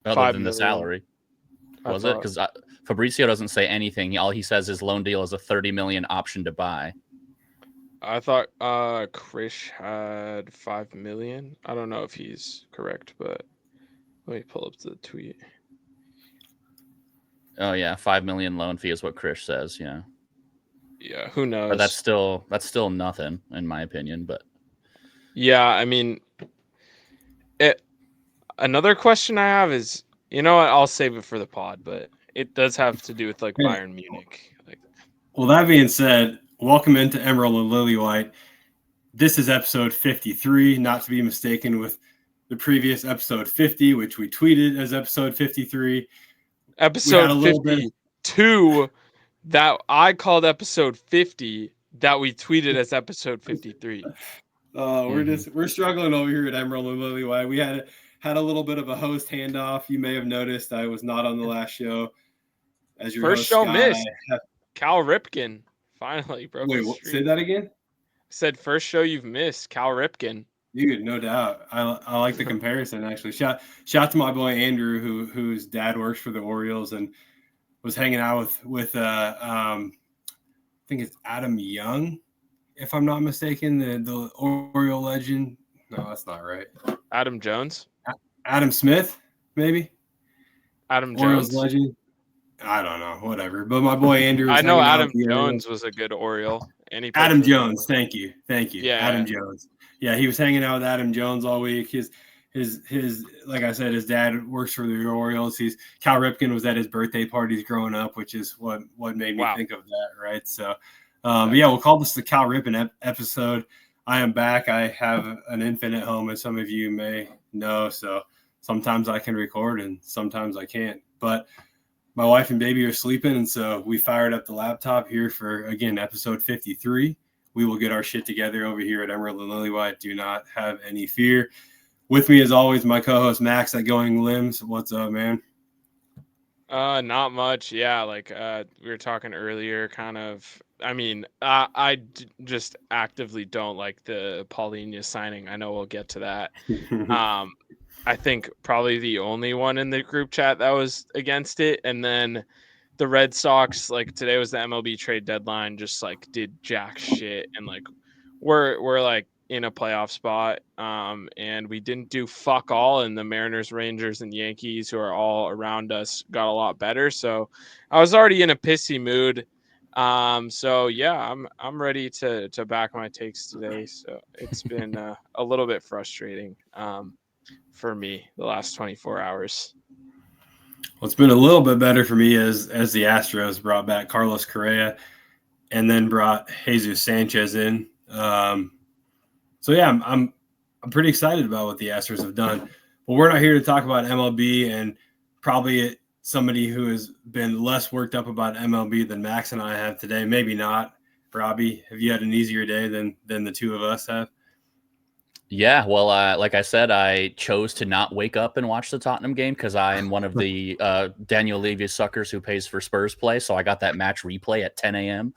other 5 than the million. salary. Was it? Because Fabrizio doesn't say anything. All he says is loan deal is a $30 million option to buy. I thought Krish had 5 million. I don't know if he's correct, but let me pull up the tweet. Oh yeah, 5 million loan fee is what Krish says. Yeah. Yeah, who knows? But that's still nothing in my opinion. But yeah, I mean, another question I have is, you know what? I'll save it for the pod, but it does have to do with like Bayern Munich. Like, well, that being said, welcome into Emerald and Lilywhite. This is episode 53, not to be mistaken with the previous episode 50, which we tweeted as episode 53. Episode 52 that I called episode 50 that we tweeted as episode 53. We're struggling over here at Emerald and Lilywhite. We had a little bit of a host handoff. You may have noticed I was not on the last show. As your first host, show Scott, missed. Cal Ripken finally broke. Wait, say that again? Said first show you've missed, Cal Ripken. Dude, no doubt. I like the comparison actually. Shout to my boy Andrew, whose dad works for the Orioles and was hanging out with I think it's Adam Young, if I'm not mistaken, the Oriole legend. No, that's not right. Adam Jones? Adam Smith, maybe? Adam Orioles Jones? Legend? I don't know, whatever. But my boy Andrew, I know Adam Jones was a good Oriole. Adam Jones, thank you. Yeah, Adam Jones. Yeah, he was hanging out with Adam Jones all week. His like I said, his dad works for the Orioles. Cal Ripken was at his birthday parties growing up, which is what made me think of that, right? So, but yeah, we'll call this the Cal Ripken episode. I am back. I have an infant at home, as some of you may know. So sometimes I can record and sometimes I can't. But my wife and baby are sleeping, and so we fired up the laptop here for, again, episode 53. We will get our shit together over here at Emerald and Lilywhite. Do not have any fear. With me, as always, my co-host Max at Going Limbs. What's up, man? Not much. Yeah, like we were talking earlier, kind of. I mean, I just actively don't like the Palhinha signing. I know we'll get to that. I think probably the only one in the group chat that was against it, and then the Red Sox, like today was the MLB trade deadline, just like did jack shit, and like we're like in a playoff spot, and we didn't do fuck all, and the Mariners, Rangers, and Yankees, who are all around us, got a lot better. So I was already in a pissy mood. So yeah, I'm ready to back my takes today. So it's been a little bit frustrating for me the last 24 hours. Well, it's been a little bit better for me as the Astros brought back Carlos Correa and then brought Jesus Sanchez in. So yeah, I'm pretty excited about what the Astros have done. But we're not here to talk about MLB, and probably somebody who has been less worked up about MLB than Max and I have today. Maybe not. Robbie, have you had an easier day than the two of us have? Yeah, well, like I said, I chose to not wake up and watch the Tottenham game because I am one of the Daniel Levy suckers who pays for Spurs play. So I got that match replay at 10 a.m.,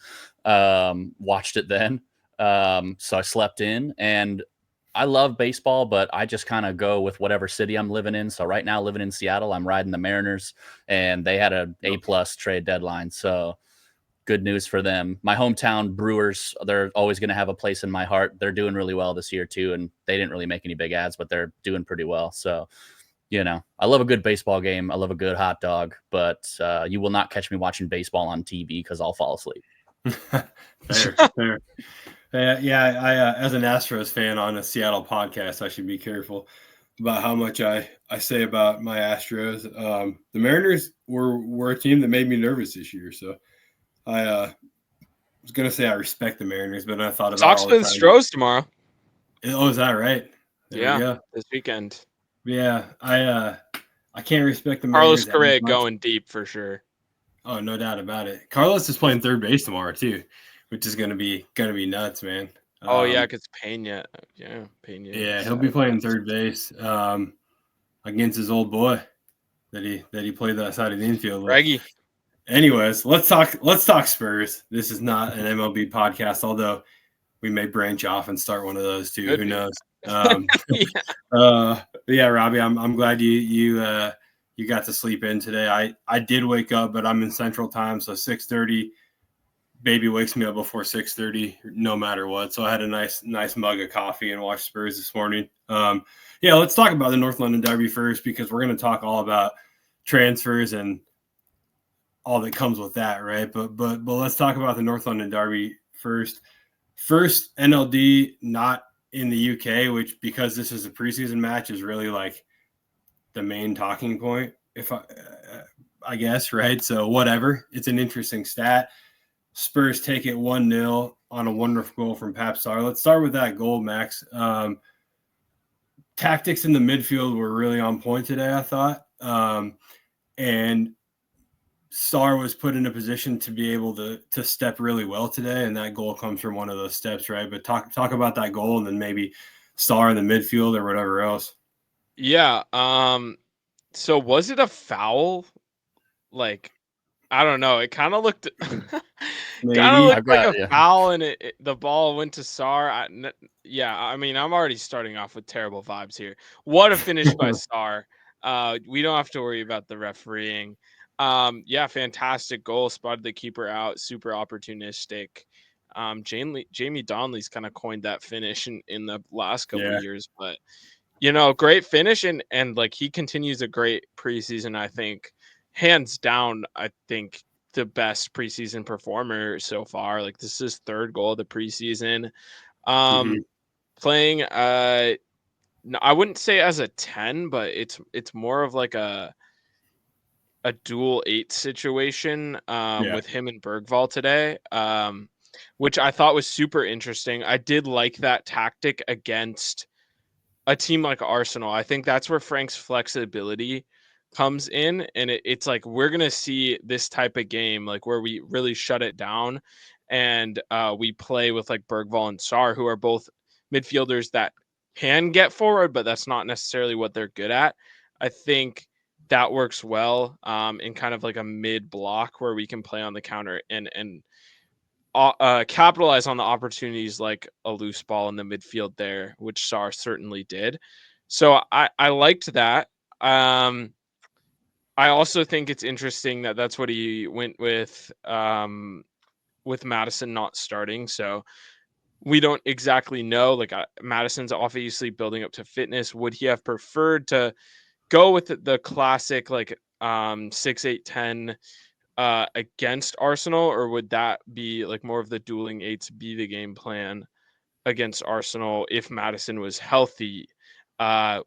watched it then. So I slept in, and I love baseball, but I just kind of go with whatever city I'm living in. So right now, living in Seattle, I'm riding the Mariners, and they had an A+ trade deadline. So good news for them. My hometown Brewers, they're always going to have a place in my heart. They're doing really well this year too, and they didn't really make any big ads, but they're doing pretty well. So, you know, I love a good baseball game. I love a good hot dog, but you will not catch me watching baseball on TV because I'll fall asleep. Fair. Yeah, I as an Astros fan on a Seattle podcast, I should be careful about how much I say about my Astros. The Mariners were a team that made me nervous this year, so I was going to say I respect the Mariners, but I thought about Sox play the Stros tomorrow. Oh, is that right? Yeah, this weekend. Yeah, I can't respect the Mariners. Carlos Correa going deep for sure. Oh, no doubt about it. Carlos is playing third base tomorrow too, which is gonna be nuts, man. Oh yeah, because Pena. Yeah, Pena. Yeah, he'll be playing third base against his old boy that he played that side of the infield with. Reggie. Anyways, let's talk Spurs. This is not an MLB podcast, although we may branch off and start one of those too. Who knows? Yeah, Robbie, I'm glad you you got to sleep in today. I did wake up, but I'm in Central Time, so 6:30. Baby wakes me up before 6:30, no matter what. So I had a nice mug of coffee and watched Spurs this morning. Yeah, let's talk about the North London Derby first, because we're going to talk all about transfers and all that comes with that, right? But let's talk about the North London Derby first. First NLD not in the UK, which, because this is a preseason match, is really like the main talking point, if I guess, right? So whatever, it's an interesting stat. Spurs take it 1-0 on a wonderful goal from Pap Sarr. Let's start with that goal, Max. Tactics in the midfield were really on point today, I thought. And Sarr was put in a position to be able to step really well today, and that goal comes from one of those steps, right? But talk about that goal, and then maybe Sarr in the midfield or whatever else. Yeah. So was it a foul? Like, I don't know. It kind of looked like a foul, and the ball went to Sarr. Yeah, I mean, I'm already starting off with terrible vibes here. What a finish by Sarr. We don't have to worry about the refereeing. Yeah, fantastic goal. Spotted the keeper out. Super opportunistic. Jamie Donnelly's kind of coined that finish in the last couple of years, but great finish, and like, he continues a great preseason. I think, hands down, I think the best preseason performer so far. Like, this is his third goal of the preseason. Playing I wouldn't say as a 10, but it's more of like a dual 8 situation with him and Bergvall today, which I thought was super interesting. I did like that tactic against a team like Arsenal. I think that's where Frank's flexibility comes in, and it's like, we're gonna see this type of game, like, where we really shut it down, and we play with like Bergvall and Sarr, who are both midfielders that can get forward, but that's not necessarily what they're good at. I think that works well in kind of like a mid block where we can play on the counter and capitalize on the opportunities, like a loose ball in the midfield there, which Sarr certainly did. So I liked that. I also think it's interesting that that's what he went with Madison not starting. So we don't exactly know. Like, Madison's obviously building up to fitness. Would he have preferred to go with the classic, like 6-8-10 against Arsenal, or would that be like more of the dueling 8s be the game plan against Arsenal if Madison was healthy?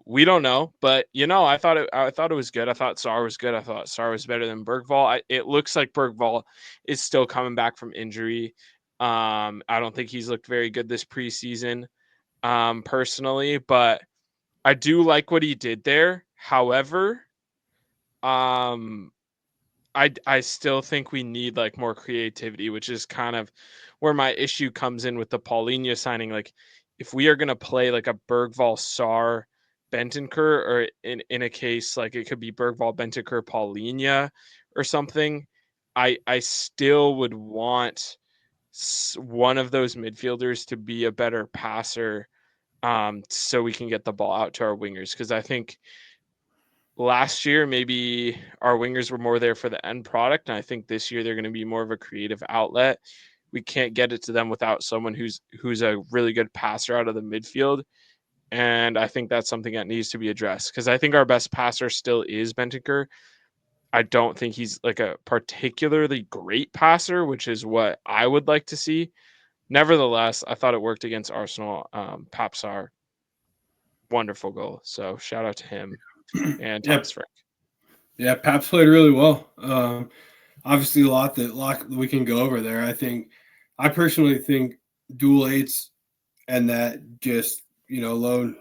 We don't know, but I thought it was good. I thought Sarr was good. I thought Sarr was better than Bergvall. It looks like Bergvall is still coming back from injury. I don't think he's looked very good this preseason, personally, but I do like what he did there. However, I still think we need like more creativity, which is kind of where my issue comes in with the Palhinha signing. Like, if we are going to play like a Bergvall, Sarr, Bentancur, or in a case like it could be Bergvall, Bentancur, Palhinha or something, I still would want one of those midfielders to be a better passer, so we can get the ball out to our wingers. Because I think last year maybe our wingers were more there for the end product, and I think this year they're going to be more of a creative outlet. We can't get it to them without someone who's a really good passer out of the midfield, and I think that's something that needs to be addressed, because I think our best passer still is Bentancur. I don't think he's like a particularly great passer, which is what I would like to see. Nevertheless, I thought it worked against Arsenal. Pap Sarr, wonderful goal. So shout out to him and Thomas Frank. Yeah, Pap's played really well. Obviously, a lot that we can go over there. I personally think dual 8s and that just lone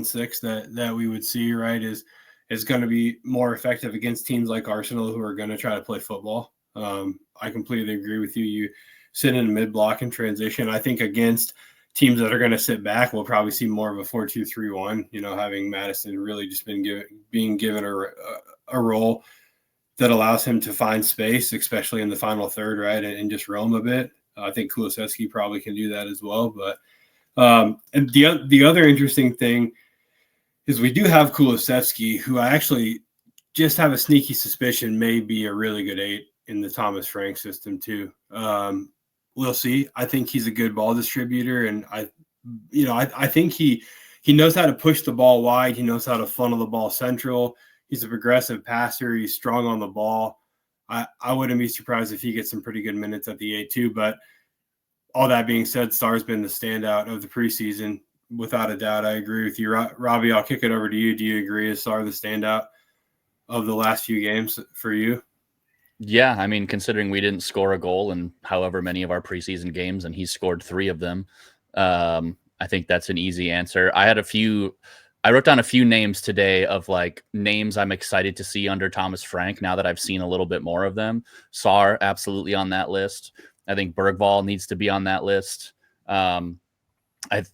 6 that we would see, right, is going to be more effective against teams like Arsenal, who are going to try to play football. I completely agree with you. You sit in a mid block and transition. I think against teams that are going to sit back, we'll probably see more of a 4-2-3-1. Having Madison really just being given a role that allows him to find space, especially in the final third, right, and just roam a bit. I think Kulusevski probably can do that as well. But and the other interesting thing is we do have Kulusevski, who I actually just have a sneaky suspicion may be a really good 8 in the Thomas Frank system too. We'll see. I think he's a good ball distributor, and I think he knows how to push the ball wide. He knows how to funnel the ball central. He's a progressive passer. He's strong on the ball. I wouldn't be surprised if he gets some pretty good minutes at the 8 too. But all that being said, Star's been the standout of the preseason without a doubt. I agree with you, Robbie. I'll kick it over to you. Do you agree? Is Star the standout of the last few games for you? Yeah, I mean, considering we didn't score a goal in however many of our preseason games, and he's scored 3 of them, I think that's an easy answer. I wrote down a few names today of like names I'm excited to see under Thomas Frank now that I've seen a little bit more of them. Saar, absolutely on that list. I think Bergvall needs to be on that list. I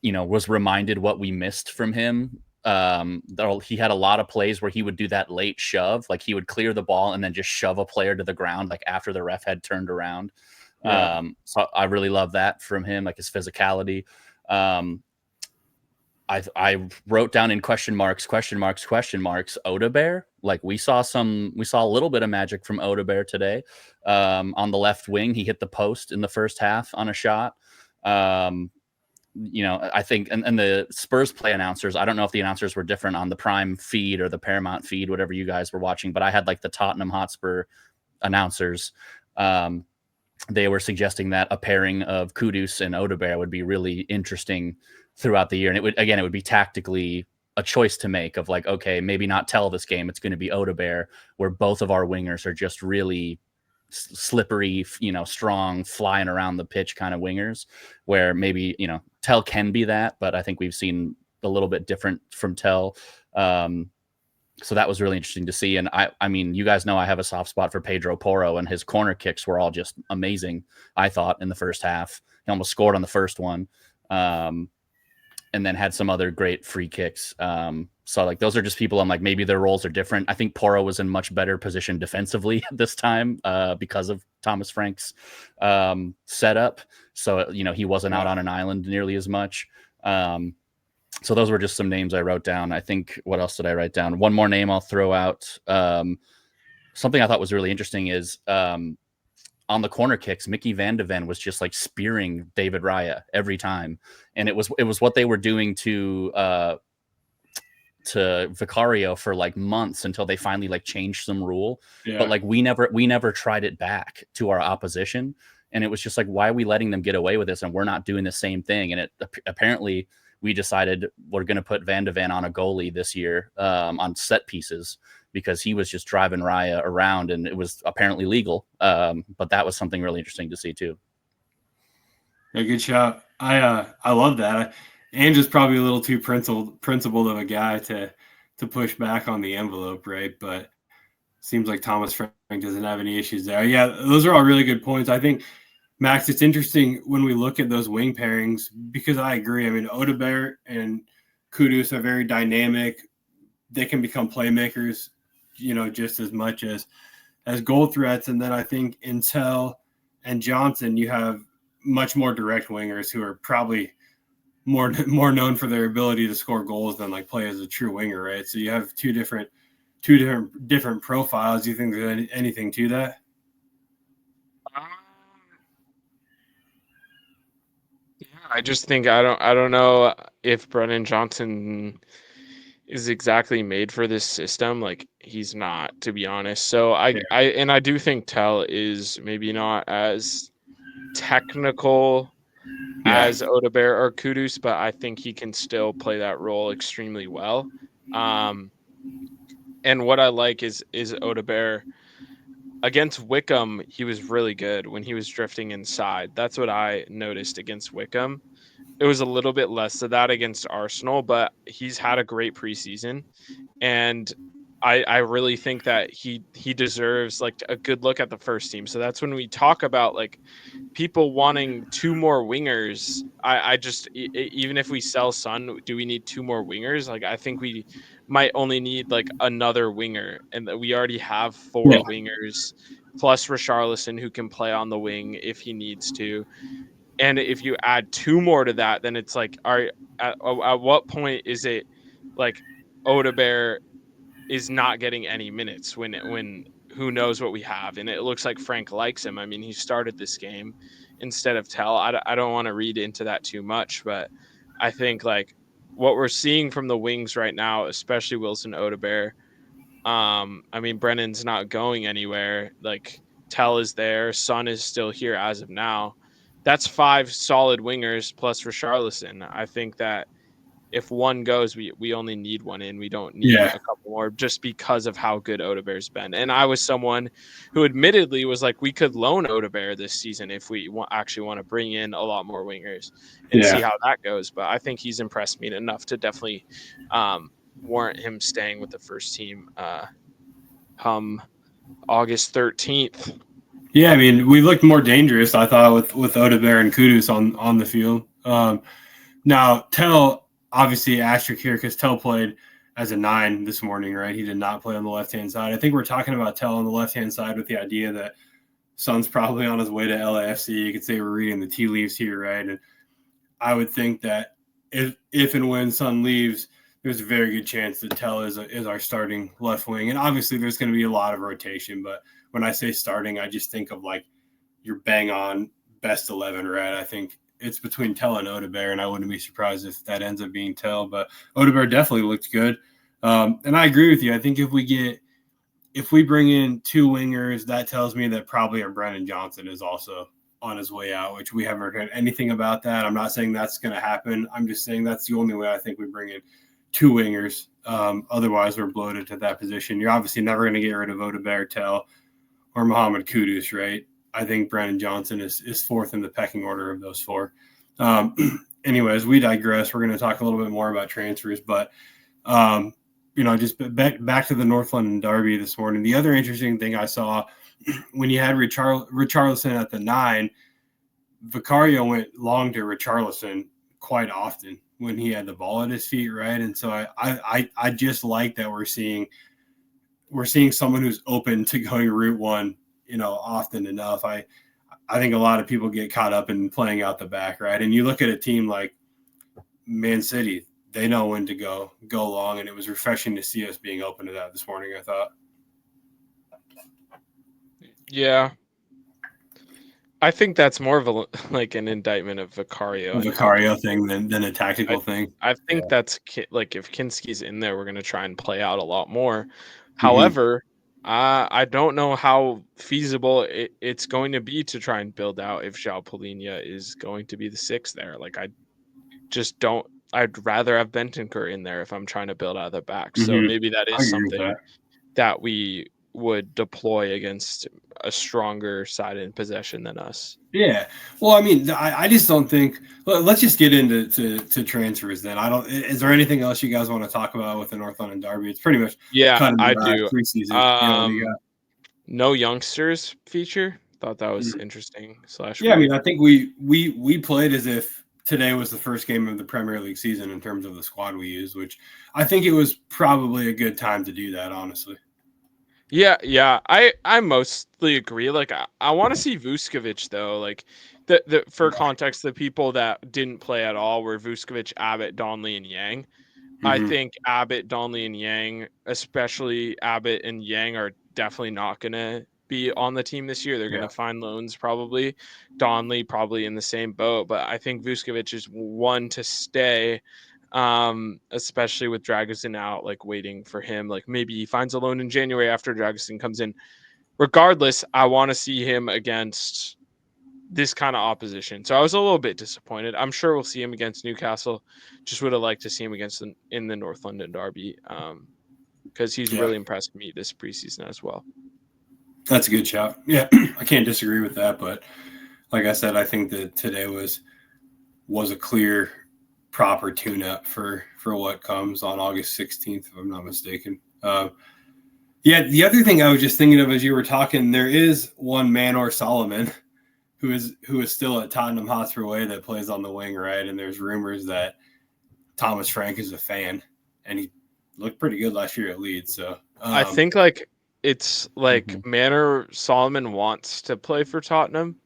was reminded what we missed from him. He had a lot of plays where he would do that late shove, like he would clear the ball and then just shove a player to the ground, like after the ref had turned around. Yeah. So I really love that from him, like his physicality. I wrote down in question marks, Odebear. Like we saw a little bit of magic from Odebear today. On the left wing, he hit the post in the first half on a shot. I think, and the Spurs play announcers, I don't know if the announcers were different on the Prime feed or the Paramount feed, whatever you guys were watching, but I had like the Tottenham Hotspur announcers. They were suggesting that a pairing of Kudus and Odebear would be really interesting throughout the year. And it would be tactically a choice to make of like, okay, maybe not tell this game. It's going to be Odebear, where both of our wingers are just really slippery, strong, flying around the pitch kind of wingers, where maybe, Tell can be that, but I think we've seen a little bit different from Tell. So that was really interesting to see. And I mean, you guys know I have a soft spot for Pedro Porro, and his corner kicks were all just amazing, I thought, in the first half. He almost scored on the first one. And then had some other great free kicks. So like those are just people I'm like, maybe their roles are different. I think Porro was in much better position defensively this time because of Thomas Frank's setup. So, he wasn't out on an island nearly as much. So those were just some names I wrote down. I think, what else did I write down? One more name I'll throw out. Something I thought was really interesting is on the corner kicks, Mickey Van de Ven was just like spearing David Raya every time. And it was what they were doing to Vicario for like months until they finally like changed some rule. Yeah. But like we never tried it back to our opposition. And it was just like, why are we letting them get away with this? And we're not doing the same thing. And apparently we decided we're going to put Van de Ven on a goalie this year on set pieces, because he was just driving Raya around, and it was apparently legal. But that was something really interesting to see too. Yeah, good shot. I love that. Andrew's probably a little too principled of a guy to push back on the envelope, right? But seems like Thomas Frank doesn't have any issues there. Yeah, those are all really good points. I think, Max, it's interesting when we look at those wing pairings, because I agree. I mean, Odebear and Kudus are very dynamic. They can become playmakers, just as much as goal threats. And then I think Intel and Johnson, you have much more direct wingers who are probably more known for their ability to score goals than like play as a true winger, right? So you have two different profiles. Do you think there's anything to that? Yeah, I just think I don't know if Brennan Johnson is exactly made for this system. Like, he's not, to be honest. So I do think Tell is maybe not as technical as Odebear or Kudus, but I think he can still play that role extremely well. And what I like is Odebear against Wickham. He was really good when he was drifting inside. That's what I noticed against Wickham. It was a little bit less of that against Arsenal, but he's had a great preseason, and I really think that he deserves like a good look at the first team. So that's when we talk about like people wanting 2 more wingers. I just, even if we sell Son, do we need 2 more wingers? Like, I think we might only need like another winger, and that we already have 4 wingers plus Richarlison, who can play on the wing if he needs to. And if you add 2 more to that, then it's like, at what point is it like Odebear is not getting any minutes when who knows what we have. And it looks like Frank likes him. I mean, he started this game instead of Tell. I don't want to read into that too much, but I think like what we're seeing from the wings right now, especially Wilson Odebear, I mean, Brennan's not going anywhere. Like Tell is there. Son is still here as of now. That's 5 solid wingers plus Richarlison. I think that if one goes, we only need one in. We don't need a couple more just because of how good Odebear's been. And I was someone who admittedly was like, we could loan Odebear this season if we actually want to bring in a lot more wingers and see how that goes. But I think he's impressed me enough to definitely warrant him staying with the first team come August 13th. Yeah, I mean, we looked more dangerous, I thought, with Odebear and Kudus on the field. Now, Tell, obviously, asterisk here because Tell played as a 9 this morning, right? He did not play on the left-hand side. I think we're talking about Tell on the left-hand side with the idea that Son's probably on his way to LAFC. You could say we're reading the tea leaves here, right? And I would think that if and when Son leaves, there's a very good chance that Tell is our starting left wing. And obviously, there's going to be a lot of rotation, but when I say starting, I just think of like your bang on best 11, right? I think it's between Tell and Odebear, and I wouldn't be surprised if that ends up being Tell. But Odebear definitely looked good, and I agree with you. I think if we bring in 2 wingers, that tells me that probably our Brennan Johnson is also on his way out, which we haven't heard anything about that. I'm not saying that's going to happen. I'm just saying that's the only way I think we bring in 2 wingers. Otherwise, we're bloated to that position. You're obviously never going to get rid of Odebear, Tell, or Mohamed Kudus, right? I think Brennan Johnson is 4th in the pecking order of those 4. Anyways, we digress. We're going to talk a little bit more about transfers, but just back to the North London Derby this morning. The other interesting thing I saw when you had Richarlison at the 9, Vicario went long to Richarlison quite often when he had the ball at his feet, right? And so I just like that we're seeing someone who's open to going route one, often enough. I think a lot of people get caught up in playing out the back, right? And you look at a team like Man City, they know when to go long, and it was refreshing to see us being open to that this morning, I thought. Yeah. I think that's more of an indictment of Vicario. Vicario thing than a tactical thing. I think that's like if Kinski's in there, we're going to try and play out a lot more. However, I don't know how feasible it's going to be to try and build out if Joao Palhinha is going to be the 6th there. Like, I just don't. I'd rather have Bentancur in there if I'm trying to build out the back. So maybe that is something that we would deploy against a stronger side in possession than us. Yeah. Well, I mean, I just don't think. Let's just get into transfers then. Is there anything else you guys want to talk about with the North London Derby? It's pretty much I do. Preseason. No youngsters feature. Thought that was interesting. Yeah, I mean, I think we played as if today was the first game of the Premier League season in terms of the squad we used, which I think it was probably a good time to do that, honestly. Yeah. I mostly agree. Like, I want to see Vuskovic though. Like, for context, the people that didn't play at all were Vuskovic, Abbott, Donley, and Yang. I think Abbott, Donley, and Yang, especially Abbott and Yang, are definitely not going to be on the team this year. They're going to find loans probably. Donley probably in the same boat, but I think Vuskovic is one to stay. Especially with Dragusin out, like waiting for him. Like maybe he finds a loan in January after Dragusin comes in. Regardless, I want to see him against this kind of opposition. So I was a little bit disappointed. I'm sure we'll see him against Newcastle. Just would have liked to see him against in the North London Derby because he's really impressed me this preseason as well. That's a good shout. Yeah, I can't disagree with that. But like I said, I think that today was a clear proper tune-up for what comes on August 16th, if I'm not mistaken. The other thing I was just thinking of as you were talking, there is one Manor Solomon who is still at Tottenham Hotspur Way that plays on the wing, right? And there's rumors that Thomas Frank is a fan, and he looked pretty good last year at Leeds. So I think it's Manor Solomon wants to play for Tottenham,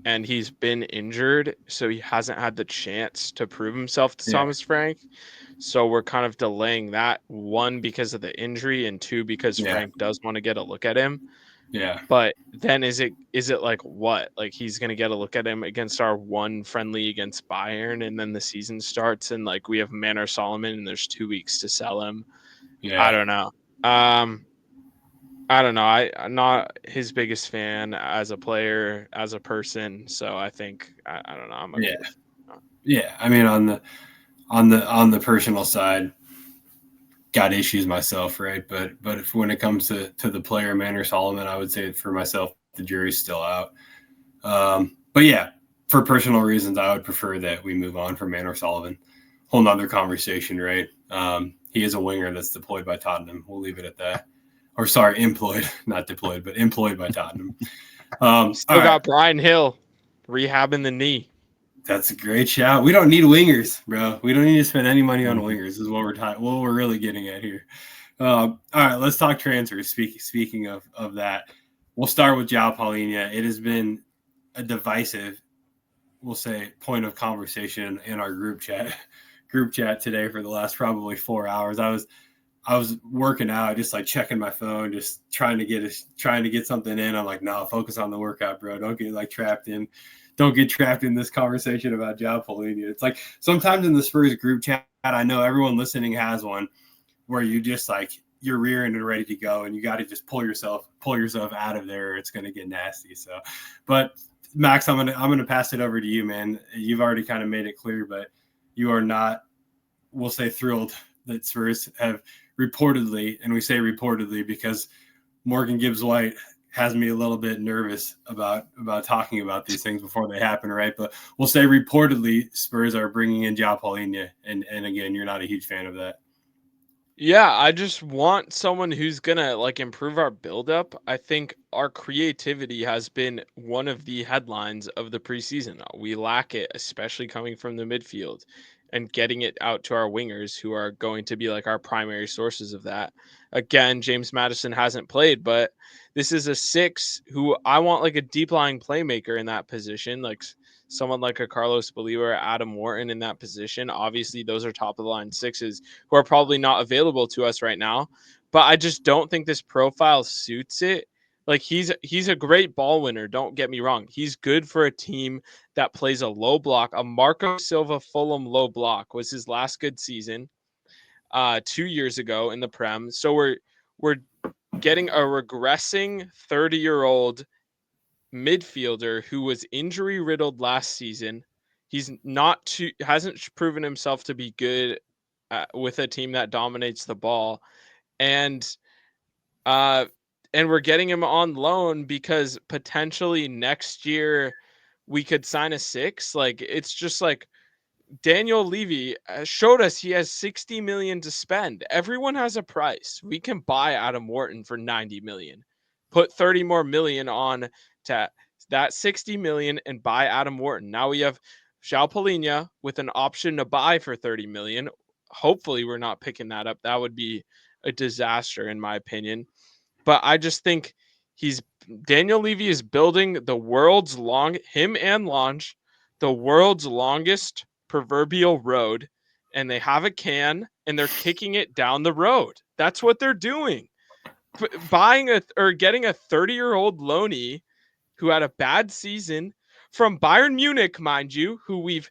and he's been injured, so he hasn't had the chance to prove himself to Thomas Frank. So we're kind of delaying that, one, because of the injury, and two, because Frank does want to get a look at him. Yeah. But then is it like what? Like he's going to get a look at him against our one friendly against Bayern, and then the season starts and like we have Manor Solomon and there's 2 weeks to sell him. Yeah. I don't know. I don't know. I'm not his biggest fan as a player, as a person. So I think I don't know. I'm okay with it. Yeah. I mean, on the personal side, got issues myself, right? But if when it comes to the player Manor Solomon, I would say for myself, the jury's still out. But yeah, for personal reasons, I would prefer that we move on from Manor Solomon. Whole nother conversation, right? He is a winger that's deployed by Tottenham. We'll leave it at that. Or sorry, employed, not deployed, but employed by Tottenham. Still got Brian Hill rehabbing the knee. That's a great shout. We don't need wingers, bro. We don't need to spend any money on wingers. This is what we're really getting at here. All right, let's talk transfers. Speaking of that, we'll start with Joao Palhinha. It has been a divisive, we'll say, point of conversation in our group chat today for the last probably 4 hours. I was working out, just like checking my phone, just trying to get something in. I'm like, no, focus on the workout, bro. Don't get trapped in this conversation about Joao Palhinha. It's like sometimes in the Spurs group chat, I know everyone listening has one where you just like you're rearing and ready to go, and you got to just pull yourself out of there. Or it's going to get nasty. So, but Max, I'm gonna pass it over to you, man. You've already kind of made it clear, but you are not, we'll say, thrilled that Spurs have reportedly, and we say reportedly because Morgan Gibbs-White has me a little bit nervous about talking about these things before they happen, right? But we'll say reportedly Spurs are bringing in Joao Palhinha, and again, you're not a huge fan of that. Yeah, I just want someone who's gonna like improve our buildup. I think our creativity has been one of the headlines of the preseason. We lack it, especially coming from the midfield and getting it out to our wingers, who are going to be like our primary sources of that. Again, James Maddison hasn't played, but this is a 6 who I want like a deep lying playmaker in that position, like someone like a Carlos Baliba or Adam Wharton in that position. Obviously, those are top of the line 6s who are probably not available to us right now. But I just don't think this profile suits it. Like he's a great ball winner. Don't get me wrong. He's good for a team that plays a low block. A Marco Silva Fulham low block was his last good season 2 years ago in the Prem. So we're getting a regressing 30-year-old midfielder who was injury riddled last season. He's hasn't proven himself to be good with a team that dominates the ball, and we're getting him on loan because potentially next year we could sign a 6. Like it's just like Daniel Levy showed us he has 60 million to spend. Everyone has a price. We can buy Adam Wharton for 90 million. Put 30 more million on to that 60 million and buy Adam Wharton. Now we have Joao Palhinha with an option to buy for 30 million. Hopefully we're not picking that up. That would be a disaster in my opinion. But I just think Daniel Levy is building the world's the world's longest proverbial road, and they have a can and they're kicking it down the road. That's what they're doing. Getting a 30-year-old loanee who had a bad season from Bayern Munich, mind you, who we've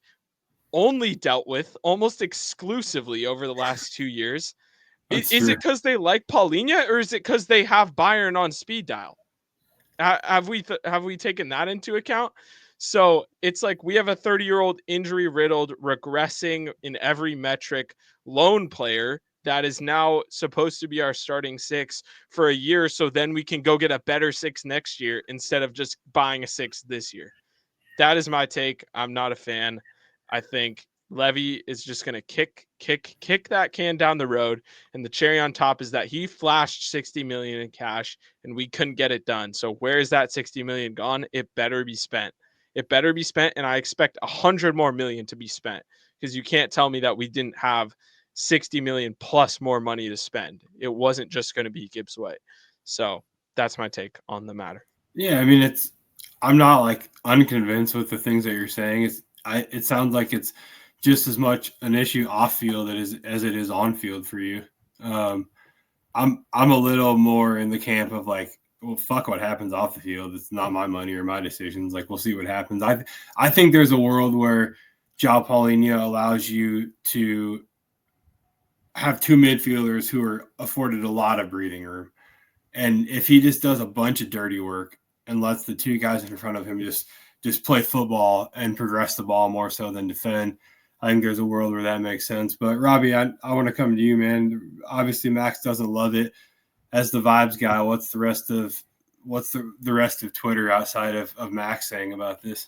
only dealt with almost exclusively over the last 2 years. Is it because they like Palhinha, or is it because they have Bayern on speed dial? Have we taken that into account? So it's like we have a 30-year-old injury riddled, regressing in every metric lone player that is now supposed to be our starting 6 for a year. So then we can go get a better 6 next year instead of just buying a 6 this year. That is my take. I'm not a fan. I think Levy is just going to kick that can down the road. And the cherry on top is that he flashed 60 million in cash and we couldn't get it done. So where is that 60 million gone? It better be spent. It better be spent. And I expect 100 more million to be spent, because you can't tell me that we didn't have 60 million plus more money to spend. It wasn't just going to be Gibbs-White. So that's my take on the matter. Yeah. I mean, I'm not like unconvinced with the things that you're saying. It sounds like it's just as much an issue off field as it is on field for you. I'm a little more in the camp of like, well, fuck what happens off the field. It's not my money or my decisions. Like, we'll see what happens. I think there's a world where Joao Palhinha allows you to have two midfielders who are afforded a lot of breathing room. And if he just does a bunch of dirty work and lets the two guys in front of him just play football and progress the ball more so than defend, I think there's a world where that makes sense. But Robbie, I want to come to you, man. Obviously, Max doesn't love it. As the vibes guy, what's the rest of Twitter outside of Max saying about this?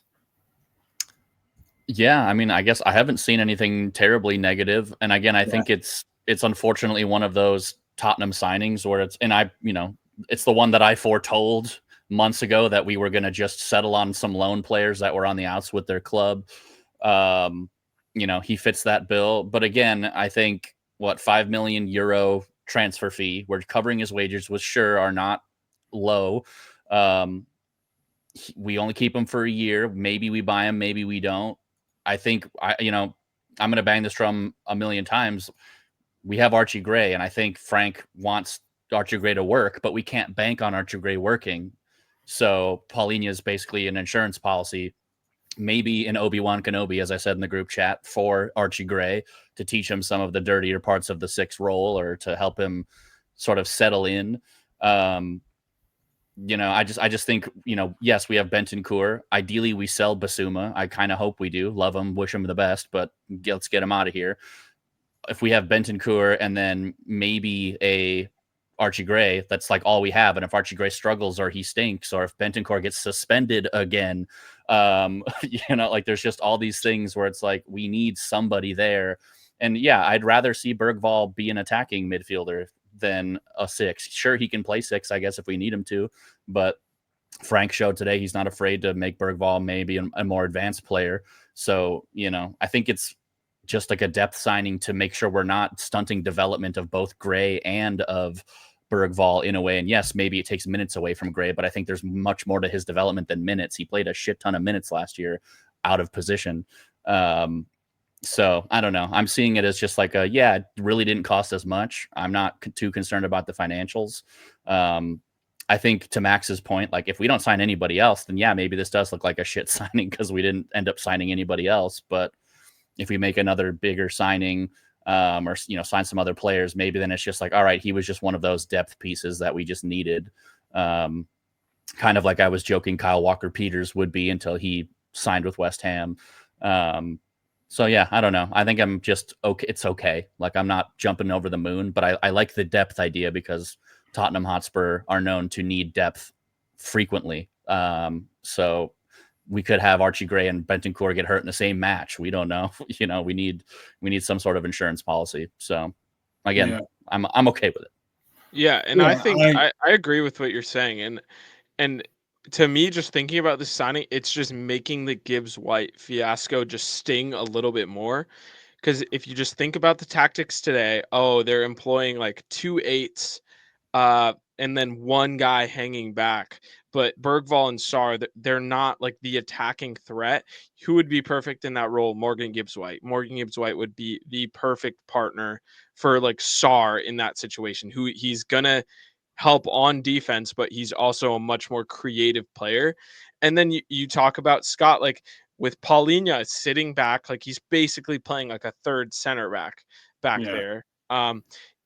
Yeah, I mean, I guess I haven't seen anything terribly negative. And again, I think it's unfortunately one of those Tottenham signings where it's the one that I foretold months ago that we were going to just settle on some loan players that were on the outs with their club. He fits that bill. But again, I think €5 million transfer fee, we're covering his wages, which sure are not low. We only keep him for a year. Maybe we buy him, maybe we don't. I think I'm going to bang this drum a million times. We have Archie Gray, and I think Frank wants Archie Gray to work, but we can't bank on Archie Gray working. So Palhinha is basically an insurance policy, maybe an Obi-Wan Kenobi, as I said in the group chat, for Archie Gray to teach him some of the dirtier parts of the six role or to help him sort of settle in. I just think, yes, we have Bentancur. Ideally, we sell Basuma. I kind of hope we do. Love him, wish him the best, but let's get him out of here. If we have Bentancur and then maybe a Archie Gray, that's like all we have. And if Archie Gray struggles or he stinks, or if Bentancur gets suspended again, there's just all these things where it's like we need somebody there. And yeah, I'd rather see Bergvall be an attacking midfielder than a six. Sure, he can play six, I guess, if we need him to. But Frank showed today he's not afraid to make Bergvall maybe a more advanced player. So, I think it's just like a depth signing to make sure we're not stunting development of both Gray and of Bergvall in a way. And yes, maybe it takes minutes away from Gray, but I think there's much more to his development than minutes. He played a shit ton of minutes last year out of position. So I don't know. I'm seeing it as just like it really didn't cost as much. I'm not too concerned about the financials. I think to Max's point, like if we don't sign anybody else, then yeah, maybe this does look like a shit signing because we didn't end up signing anybody else. But if we make another bigger signing or sign some other players, maybe then it's just like, all right, he was just one of those depth pieces that we just needed. Kind of like I was joking Kyle Walker-Peters would be until he signed with West Ham. So yeah, I don't know. I think I'm just okay. It's okay. Like I'm not jumping over the moon, but I like the depth idea because Tottenham Hotspur are known to need depth frequently. So we could have Archie Gray and Bentancur get hurt in the same match. We don't know. We need some sort of insurance policy. So again, I'm okay with it. Yeah, and I think I agree with what you're saying. And to me, just thinking about this signing, it's just making the Gibbs-White fiasco just sting a little bit more. Because if you just think about the tactics today, they're employing like 2 8s and then one guy hanging back. But Bergvall and Sarr, they're not like the attacking threat. Who would be perfect in that role? Morgan Gibbs-White. Morgan Gibbs-White would be the perfect partner for like Sarr in that situation. Who he's gonna help on defense, but he's also a much more creative player. And then you talk about Scott, like with Palhinha sitting back, like he's basically playing like a third center back there.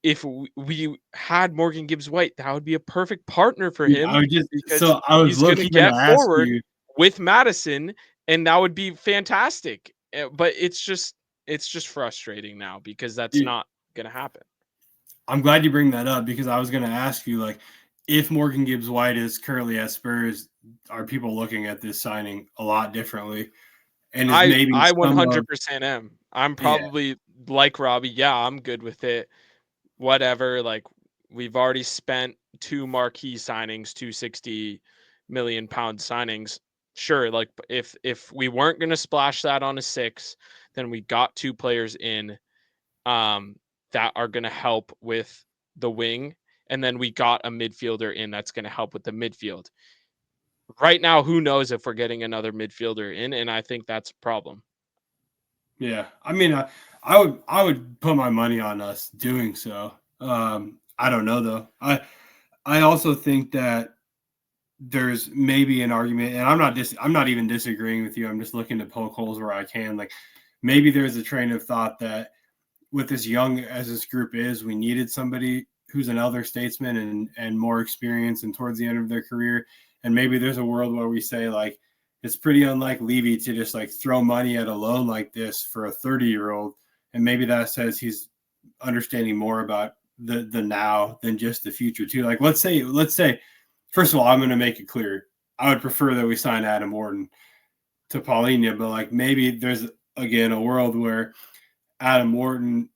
If we had Morgan Gibbs-White, that would be a perfect partner for him. I was looking to get forward with Madison, and that would be fantastic. But it's just frustrating now because that's not going to happen. I'm glad you bring that up because I was going to ask you, like, if Morgan Gibbs-White is currently at Spurs, are people looking at this signing a lot differently? And I 100% am. I'm probably like Robbie. Yeah, I'm good with it. Whatever, like we've already spent 2 marquee signings, 260 million pound signings. Sure, like if we weren't going to splash that on a 6, then we got 2 players in that are going to help with the wing, and then we got a midfielder in that's going to help with the midfield. Right now, who knows if we're getting another midfielder in, and I think that's a problem. Yeah, I mean, I would put my money on us doing so. I don't know though. I also think that there's maybe an argument, and I'm not even disagreeing with you. I'm just looking to poke holes where I can. Like maybe there's a train of thought that with as young as this group is, we needed somebody who's an elder statesman and more experience and towards the end of their career. And maybe there's a world where we say like it's pretty unlike Levy to just like throw money at a loan like this for a 30-year-old. And maybe that says he's understanding more about the now than just the future too. Like let's say first of all, I'm going to make it clear. I would prefer that we sign Adam Morton to Palhinha, but like maybe there's again a world where Adam Morton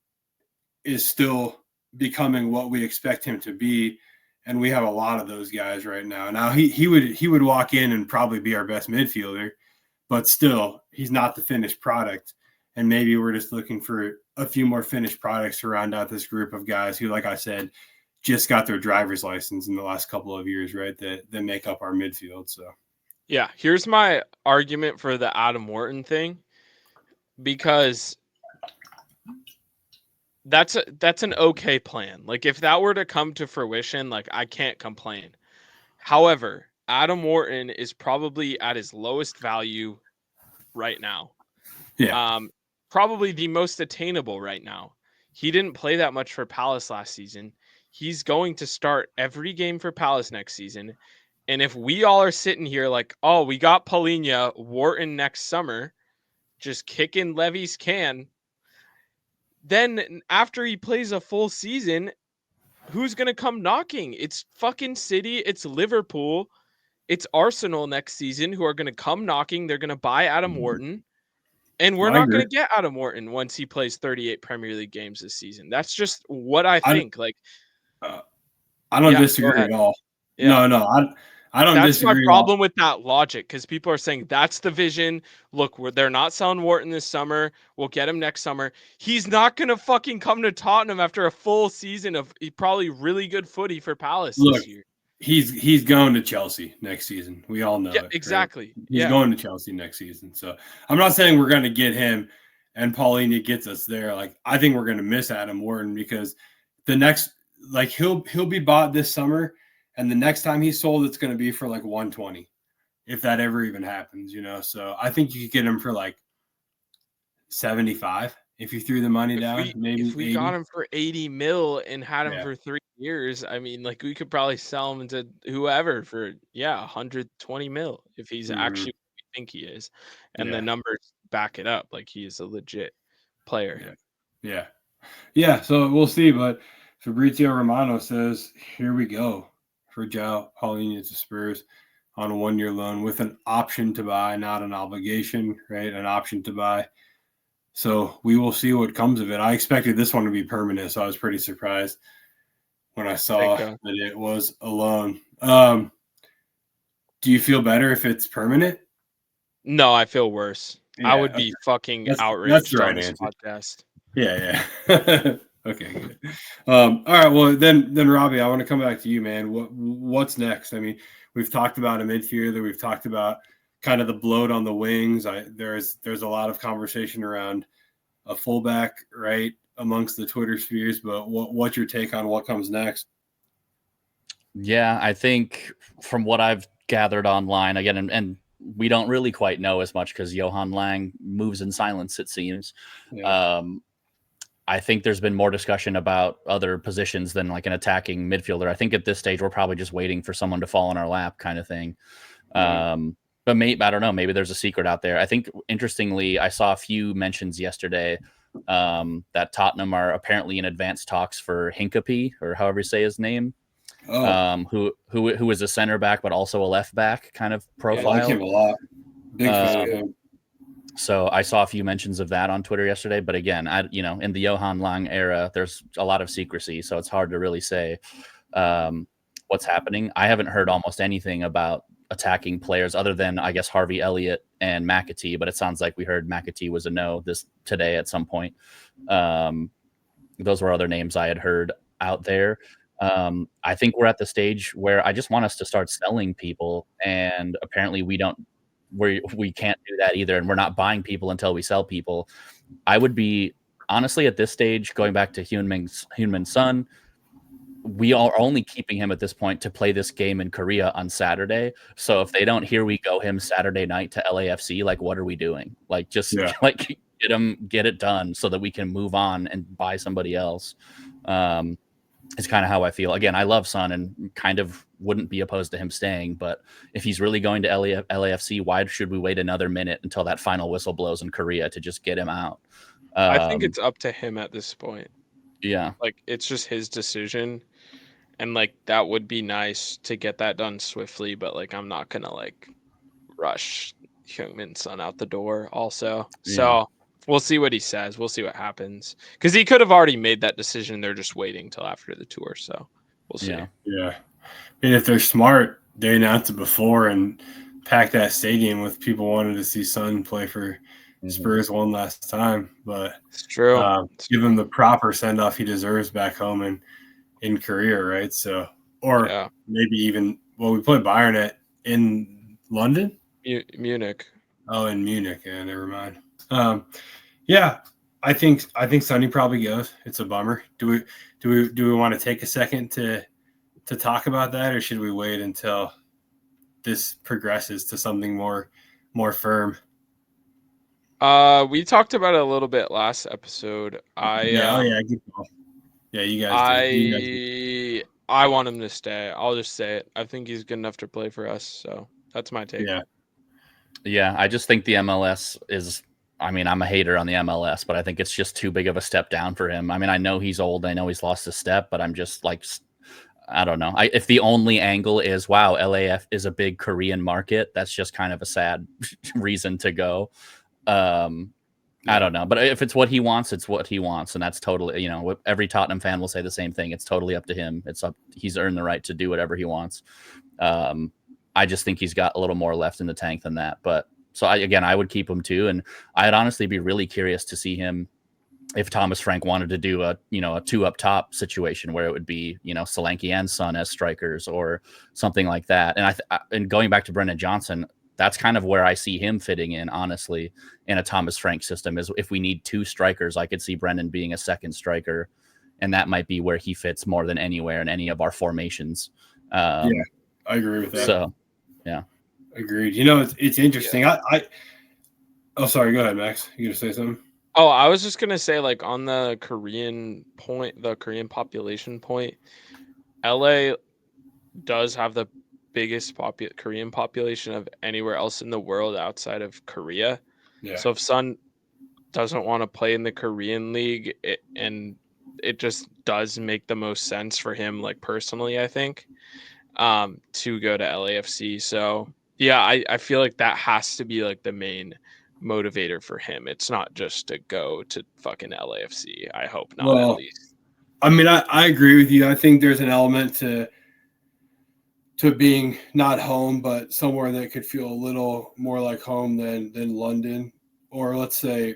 is still becoming what we expect him to be, and we have a lot of those guys right now. Now he would walk in and probably be our best midfielder, but still he's not the finished product. And maybe we're just looking for a few more finished products to round out this group of guys who, like I said, just got their driver's license in the last couple of years, right? That make up our midfield. So, yeah, here's my argument for the Adam Morton thing, because that's an okay plan. Like if that were to come to fruition, like I can't complain. However, Adam Morton is probably at his lowest value right now. yeah. Probably the most attainable right now. He didn't play that much for Palace last season. He's going to start every game for Palace next season. And if we all are sitting here like, oh, we got Palhinha, Wharton next summer, just kicking Levy's can, then after he plays a full season, who's going to come knocking? It's fucking City. It's Liverpool. It's Arsenal next season who are going to come knocking. They're going to buy Adam Wharton. And we're not going to get Adam Wharton once he plays 38 Premier League games this season. That's just what I think. I don't disagree at all. Yeah. No, I don't That's disagree. That's my problem with that logic, because people are saying that's the vision. Look, they're not selling Wharton this summer. We'll get him next summer. He's not going to fucking come to Tottenham after a full season of probably really good footy for Palace this year. He's going to Chelsea next season. We all know it. Exactly. Right? He's going to Chelsea next season. So I'm not saying we're going to get him and Palhinha gets us there. Like I think we're going to miss Adam Wharton because the next, like he'll be bought this summer, and the next time he's sold, it's going to be for like 120, if that ever even happens, you know. So I think you could get him for like 75 if you threw the money down. Maybe if we 80. Got him for 80 mil and had him for 3 years, I mean, like we could probably sell him to whoever for 120 mil if he's actually what we think he is, and the numbers back it up. Like he is a legit player. Yeah. So we'll see. But Fabrizio Romano says, "Here we go for Joao Palhinha to Spurs on a 1-year loan with an option to buy, not an obligation, right? An option to buy." So we will see what comes of it. I expected this one to be permanent, so I was pretty surprised when I saw that it was a loan. Do you feel better if it's permanent? No, I feel worse. I would be fucking outraged on this podcast. Yeah. Okay, good. All right. Well, then, Robbie, I want to come back to you, man. What's next? I mean, we've talked about a midfielder. We've talked about kind of the bloat on the wings. There's a lot of conversation around a fullback, right, amongst the Twitter spheres. But what's your take on what comes next? Yeah, I think from what I've gathered online, again, and we don't really quite know as much because Johan Lang moves in silence, it seems. Yeah. I think there's been more discussion about other positions than like an attacking midfielder. I think at this stage, we're probably just waiting for someone to fall in our lap kind of thing. But I don't know, maybe there's a secret out there. I think, interestingly, I saw a few mentions yesterday that Tottenham are apparently in advanced talks for Hincapie, or however you say his name, who is a center back, but also a left back kind of profile. I like him a lot. Big fan of him. So I saw a few mentions of that on Twitter yesterday. But again, in the Johan Lang era, there's a lot of secrecy, so it's hard to really say what's happening. I haven't heard almost anything about attacking players other than, I guess, Harvey Elliott and McAtee, but it sounds like we heard McAtee was a no today at some point. Those were other names I had heard out there. I think we're at the stage where I just want us to start selling people, and apparently we can't do that either, and we're not buying people until we sell people. I would be honestly at this stage going back to Heung-min Son. We are only keeping him at this point to play this game in Korea on Saturday. So if they don't, here we go him Saturday night to LAFC, like what are we doing? Like just like get it done so that we can move on and buy somebody else. It's kind of how I feel. Again, I love Son and kind of wouldn't be opposed to him staying, but if he's really going to LAFC, why should we wait another minute until that final whistle blows in Korea to just get him out? I think it's up to him at this point. Yeah. Like it's just his decision. And like that would be nice to get that done swiftly, but like I'm not gonna like rush Heung-min Son out the door also. So we'll see what he says. We'll see what happens. Because he could have already made that decision. They're just waiting till after the tour. So we'll see. Yeah. And if they're smart, they announce it before and pack that stadium with people wanting to see Son play for Spurs one last time. But it's true. Give him the proper send off he deserves back home and in Korea, right? So, or maybe even we played Bayern in London, Munich. Oh, in Munich. Yeah, never mind. I think Sonny probably goes. It's a bummer. Do we want to take a second to talk about that, or should we wait until this progresses to something more firm? We talked about it a little bit last episode. Yeah, you guys. I want him to stay. I'll just say it. I think he's good enough to play for us. So that's my take. Yeah. I just think the MLS is. I mean, I'm a hater on the MLS, but I think it's just too big of a step down for him. I mean, I know he's old. I know he's lost a step, but I'm just like, I don't know. If the only angle is, wow, LAF is a big Korean market, that's just kind of a sad reason to go. I don't know, but if it's what he wants, it's what he wants, and that's totally, every Tottenham fan will say the same thing. It's totally up to him. He's earned the right to do whatever he wants. I just think he's got a little more left in the tank than that. But so I would keep him too, and I'd honestly be really curious to see him if Thomas Frank wanted to do a 2 up top situation where it would be Solanke and Son as strikers or something like that. And and going back to Brendan Johnson, that's kind of where I see him fitting in, honestly, in a Thomas Frank system. Is if we need 2 strikers, I could see Brendan being a second striker, and that might be where he fits more than anywhere in any of our formations. I agree with that. So, yeah, agreed. It's interesting. Oh, sorry. Go ahead, Max. You gonna say something? Oh, I was just gonna say, like on the Korean point, the Korean population point, LA does have the biggest Korean population of anywhere else in the world outside of Korea. Yeah. So if Son doesn't want to play in the Korean league, it just does make the most sense for him, like personally, I think, to go to LAFC. So yeah, I feel like that has to be like the main motivator for him. It's not just to go to fucking LAFC. I hope not, at least. I mean, I agree with you. I think there's an element to being not home, but somewhere that could feel a little more like home than London, or let's say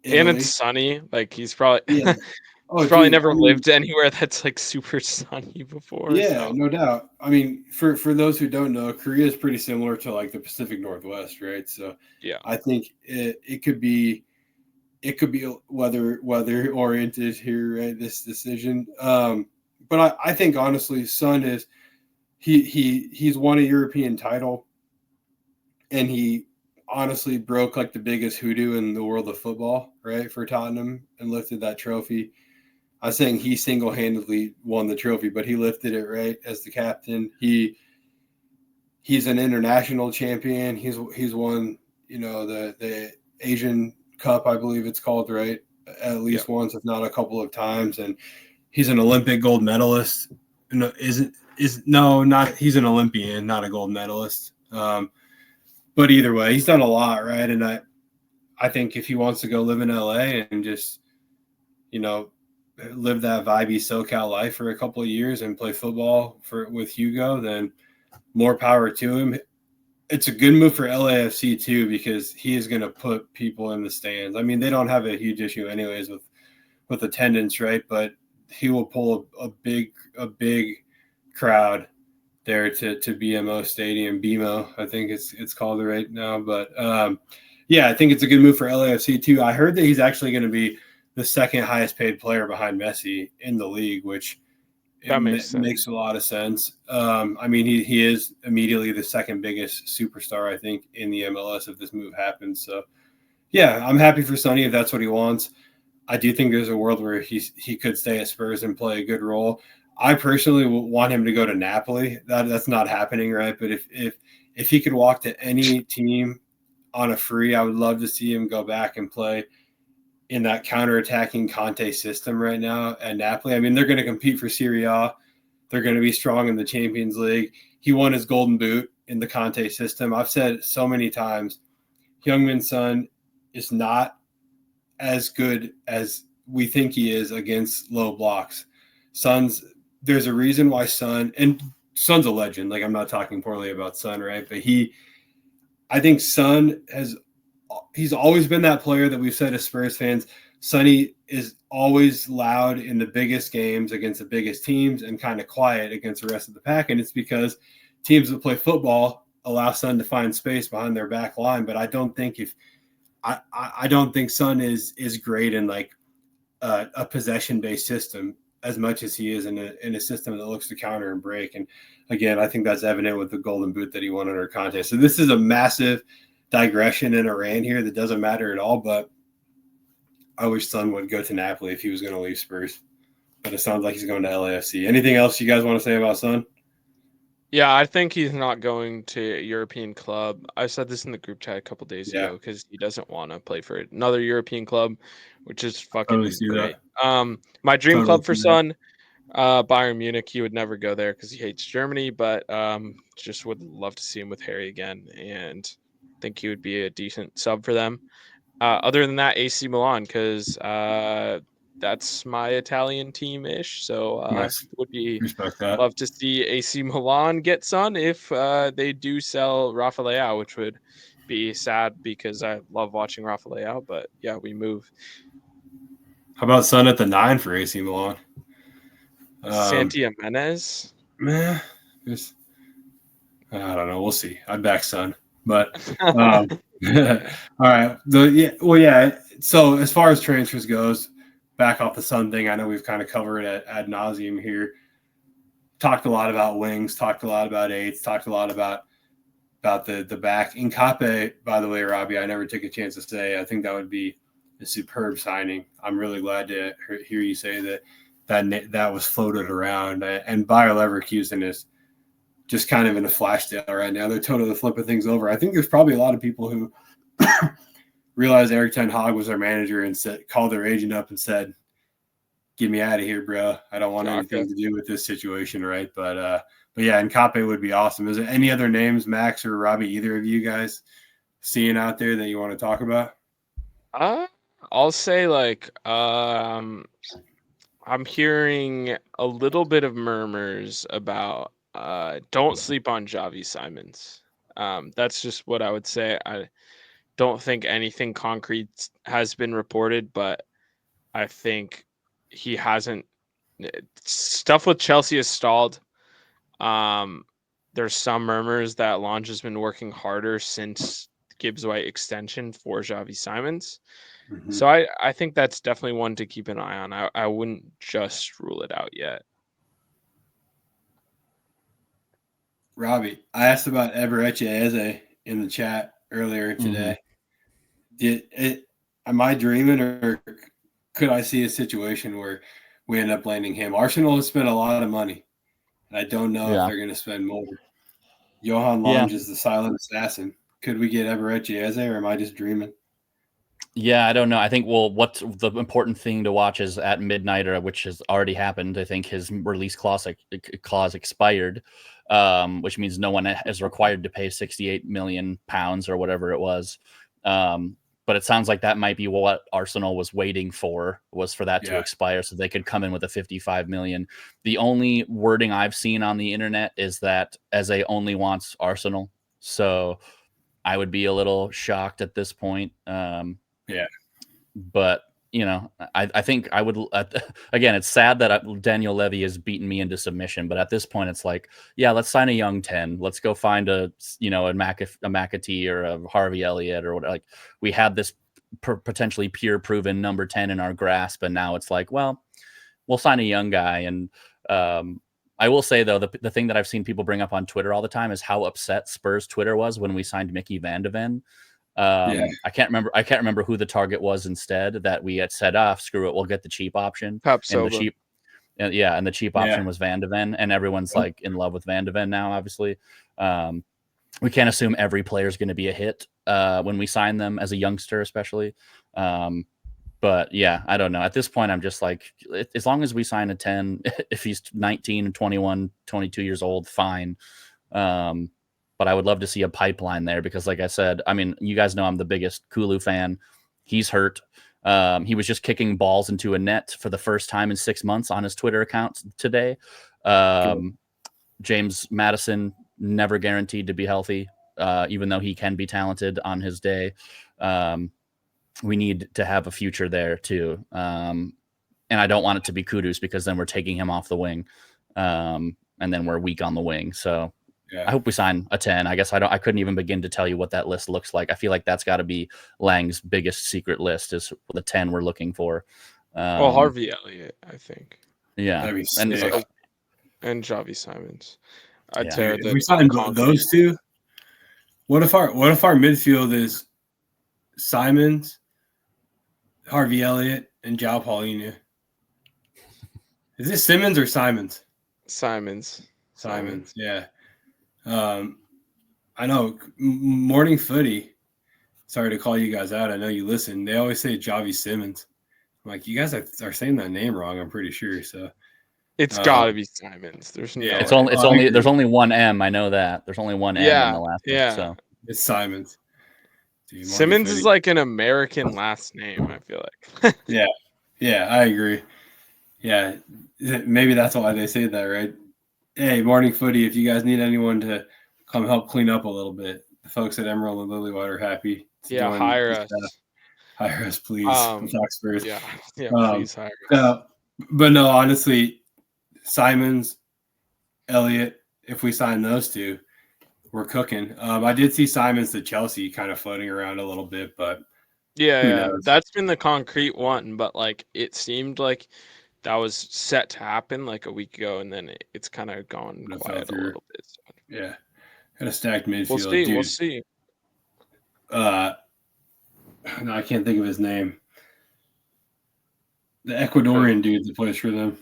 Italy. And it's sunny. Like he's probably he's probably never lived anywhere that's like super sunny before. Yeah, no doubt. I mean, for those who don't know, Korea is pretty similar to like the Pacific Northwest, right? So yeah, I think it could be weather oriented here, right? This decision, but I think honestly, Son is. He's won a European title, and he honestly broke like the biggest hoodoo in the world of football, right, for Tottenham, and lifted that trophy. I was saying he single-handedly won the trophy, but he lifted it, right, as the captain. He's an international champion. He's won, the Asian Cup, I believe it's called, right, at least once, if not a couple of times, and he's an Olympic gold medalist. No, he's an Olympian, not a gold medalist. But either way, he's done a lot, right? And I think if he wants to go live in LA and just, live that vibey SoCal life for a couple of years and play football with Hugo, then more power to him. It's a good move for LAFC too, because he is going to put people in the stands. I mean, they don't have a huge issue anyways with attendance, right? But he will pull a big crowd there to BMO Stadium, BMO, I think it's called right now. But Yeah, I think it's a good move for LAFC too. I heard that he's actually going to be the second highest paid player behind Messi in the league, which makes a lot of sense. I mean, he is immediately the second biggest superstar, I think, in the MLS if this move happens. So, yeah, I'm happy for Sonny if that's what he wants. I do think there's a world where he could stay at Spurs and play a good role. I personally want him to go to Napoli. That's not happening, right? But if he could walk to any team on a free, I would love to see him go back and play in that counter-attacking Conte system right now at Napoli. I mean, they're going to compete for Serie A. They're going to be strong in the Champions League. He won his golden boot in the Conte system. I've said so many times, Heung-min Son is not as good as we think he is against low blocks. There's a reason why and Son's a legend. Like, I'm not talking poorly about Son, right? But I think Son he's always been that player that we've said as Spurs fans. Sonny is always loud in the biggest games against the biggest teams and kind of quiet against the rest of the pack. And it's because teams that play football allow Son to find space behind their back line. But I don't think I don't think Son is great in like a possession-based system as much as he is in a system that looks to counter and break. And again, I think that's evident with the golden boot that he won under Conte. So this is a massive digression in a rant here that doesn't matter at all, but I wish Son would go to Napoli if he was going to leave Spurs. But it sounds like he's going to LAFC. Anything else you guys want to say about Son? Yeah, I think he's not going to a European club. I said this in the group chat a couple days ago because he doesn't want to play for another European club, which is fucking great. My dream club for Son, Bayern Munich. He would never go there because he hates Germany, but just would love to see him with Harry again, and think he would be a decent sub for them. Other than that, AC Milan, because that's my Italian team-ish. So nice. would be love to see AC Milan get Son if they do sell Rafa Leao, which would be sad because I love watching Rafa Leao. But yeah, we move. How about Son at the 9 for AC Milan? Santi Jimenez? Man, I don't know. We'll see. I back Son, but all right. So as far as transfers goes, back off the Son thing, I know we've kind of covered it ad nauseum here. Talked a lot about wings, talked a lot about eights, talked a lot about the back. Nkape, by the way, Robbie, I never took a chance to say, I think that would be a superb signing. I'm really glad to hear you say that was floated around. And Bayer Leverkusen is just kind of in a flash sale right now. They're totally flipping things over. I think there's probably a lot of people who realized Erik ten Hag was their manager and called their agent up and said, "Get me out of here, bro. I don't want anything to do with this situation," right? But yeah, Nkape would be awesome. Is there any other names, Max or Robbie, either of you guys seeing out there that you want to talk about? I'll say I'm hearing a little bit of murmurs about don't sleep on Xavi Simons. That's just what I would say. I don't think anything concrete has been reported, but I think he hasn't. Stuff with Chelsea is stalled. There's some murmurs that Lange has been working harder since Gibbs White extension for Xavi Simons. Mm-hmm. So I think that's definitely one to keep an eye on. I wouldn't just rule it out yet. Robbie, I asked about Eberechi Eze in the chat earlier today. Mm-hmm. Am I dreaming, or could I see a situation where we end up landing him? Arsenal has spent a lot of money, and I don't know if they're going to spend more. Johan Lange is the silent assassin. Could we get Eberechi Eze, or am I just dreaming? Yeah, I don't know. I think, what's the important thing to watch is at midnight, which has already happened. I think his release clause expired, which means no one is required to pay £68 million or whatever it was. But it sounds like that might be what Arsenal was waiting for, was for that to expire so they could come in with a 55 million. The only wording I've seen on the internet is that Eze only wants Arsenal. So I would be a little shocked at this point. But I think I would. Again, it's sad that Daniel Levy has beaten me into submission, but at this point, it's like, yeah, let's sign a young 10. Let's go find a McAtee or a Harvey Elliott or whatever. Like, we had this potentially pure proven number 10 in our grasp, and now it's like, well, we'll sign a young guy. And I will say though, the thing that I've seen people bring up on Twitter all the time is how upset Spurs Twitter was when we signed Mickey Van de Ven. I can't remember who the target was instead, that we had said, screw it, we'll get the cheap option. Papsoba. And the cheap option was Van de Ven, and everyone's like in love with Van de Ven now, obviously. We can't assume every player is going to be a hit when we sign them, as a youngster especially. But yeah, I don't know. At this point, I'm just like, as long as we sign a 10, if he's 19, 21, 22 years old, fine. But I would love to see a pipeline there, because like I said, I mean, you guys know I'm the biggest Kulu fan. He's hurt. He was just kicking balls into a net for the first time in 6 months on his Twitter account today. James Madison, never guaranteed to be healthy, even though he can be talented on his day. We need to have a future there too. And I don't want it to be Kudus, because then we're taking him off the wing. And then we're weak on the wing. So I hope we sign a 10. I guess I couldn't even begin to tell you what that list looks like. I feel like that's got to be Lang's biggest secret list, is the 10 we're looking for. Harvey Elliott, I think. Yeah. And Javi Simons. If we sign those two, what if our midfield is Simons, Harvey Elliott, and Joao Palhinha? Is it Simmons or Simons? Simons. Yeah. I know Morning Footy. Sorry to call you guys out. I know you listen. They always say Javi Simmons. I'm like, you guys are saying that name wrong, I'm pretty sure. So it's gotta be Simons. There's no there's only one M. I know that. There's only one M in the last one. So it's Simons. Dude, Simmons is like an American last name, I feel like. Yeah, I agree. Yeah, maybe that's why they say that, right? Hey, Morning Footy, if you guys need anyone to come help clean up a little bit, the folks at Emerald and Lilywhite are happy. Hire us. Hire us, please. Hotspurs. Please hire us. But no, honestly, Simons, Elliott, if we sign those two, we're cooking. I did see Simons to Chelsea kind of floating around a little bit, but that's been the concrete one. But like, it seemed like that was set to happen like a week ago, and then it's kind of gone quiet a little bit. So. Yeah, got a stacked midfield. We'll see. No, I can't think of his name. The Ecuadorian dude that plays for them.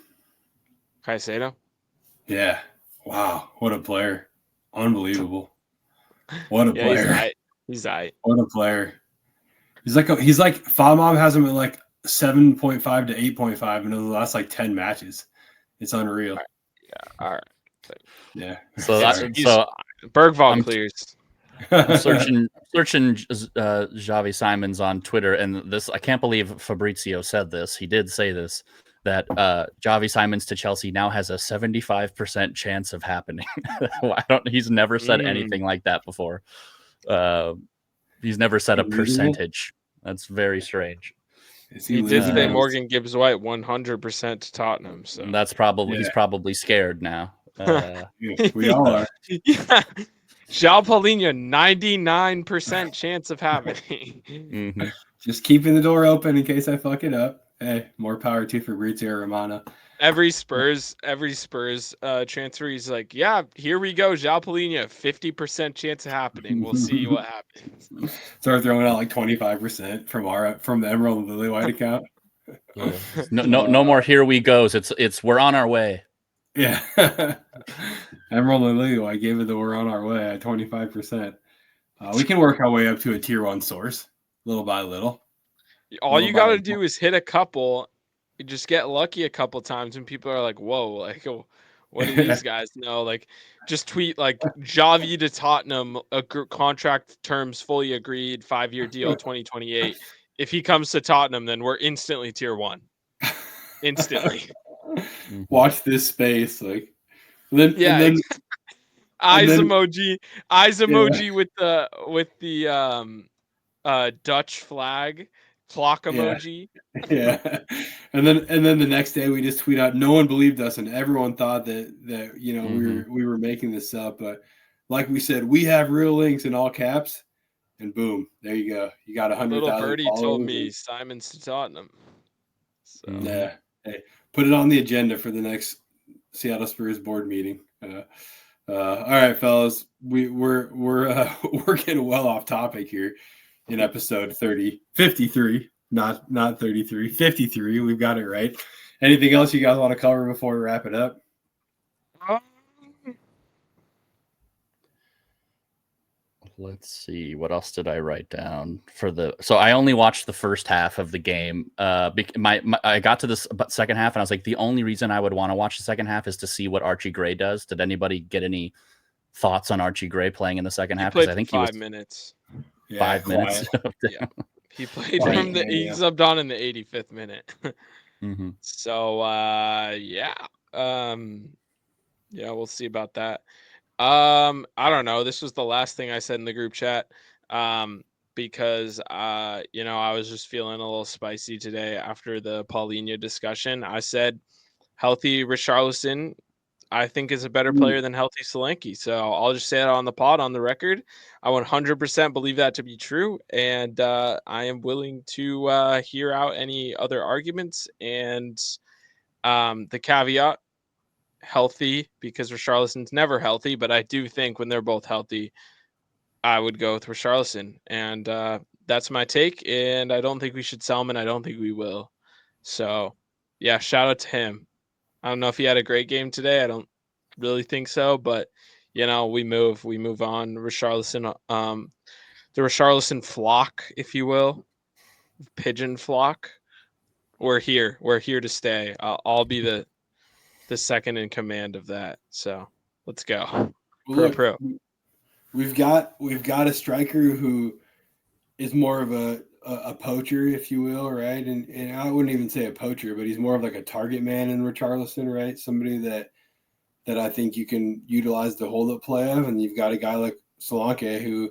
Caicedo? Yeah. Wow. What a player. Unbelievable. What a player. He's aight. What a player. He's like FOMOB has him at like 7.5 to 8.5 in the last like 10 matches. It's unreal. All right. Yeah. So Bergvall clears. I'm searching Javi Simons on Twitter, and this, I can't believe Fabrizio said this. He did say this, that Javi Simons to Chelsea now has a 75% chance of happening. He's never said anything like that before. He's never said a percentage. That's very strange. He did say Morgan Gibbs White 100% to Tottenham. So that's probably he's probably scared now. We all are. Yeah. Joao Palhinha, 99% chance of happening. Mm-hmm. Just keeping the door open in case I fuck it up. Hey, more power to Fabrizio Romano. Every Spurs transfer, he's like, yeah, here we go, Joao Palhinha, 50% chance of happening. We'll see what happens. Start throwing out like 25% from the Emerald and Lilywhite account. Yeah. No more here we goes. It's we're on our way. Yeah. Emerald and Lilywhite gave it the we're on our way at 25%. We can work our way up to a tier 1 source little by little. All you got to do is hit a couple. You just get lucky a couple times and people are like, whoa, like, what do these guys know? Like, just tweet like Javi to Tottenham, contract terms fully agreed, 5-year deal, 2028. If he comes to Tottenham, then we're instantly tier 1. Instantly. Watch this space. Like, eyes emoji with the Dutch flag clock emoji. Yeah. And then the next day we just tweet out, no one believed us, and everyone thought that we were making this up. But like we said, we have real links in all caps, and boom, there you go. You got 100,000 Little birdie followers. told me Simon's to Tottenham. So. Yeah. Hey, put it on the agenda for the next Seattle Spurs board meeting. All right, fellas, we're getting well off topic here in episode 53, not 33, 53. We've got it right. Anything else you guys want to cover before we wrap it up? Let's see. What else did I write down for the? So I only watched the first half of the game. I got to this second half, and I was like, the only reason I would want to watch the second half is to see what Archie Gray does. Did anybody get any thoughts on Archie Gray playing in the second half? Because I think he was 5 minutes. 5 minutes. Yeah. He played from the he subbed on in the 85th minute. So yeah, we'll see about that. I don't know. This was the last thing I said in the group chat. Because I was just feeling a little spicy today after the Palhinha discussion. I said healthy Richarlison, I think, is a better player than healthy Solanke. So I'll just say that on the pod, on the record. I 100% believe that to be true. And I am willing to hear out any other arguments. And the caveat, healthy, because Richarlison's never healthy. But I do think when they're both healthy, I would go with Richarlison. And that's my take. And I don't think we should sell him, and I don't think we will. So, yeah, shout out to him. I don't know if he had a great game today. I don't really think so, but we move on. Richarlison, the Richarlison flock, if you will, pigeon flock. We're here to stay. I'll be the second in command of that. So let's go. Pro. We've got a striker who is more of a poacher, if you will, right? And I wouldn't even say a poacher, but he's more of like a target man in Richarlison, right? Somebody that I think you can utilize the hold-up play of, and you've got a guy like Solanke who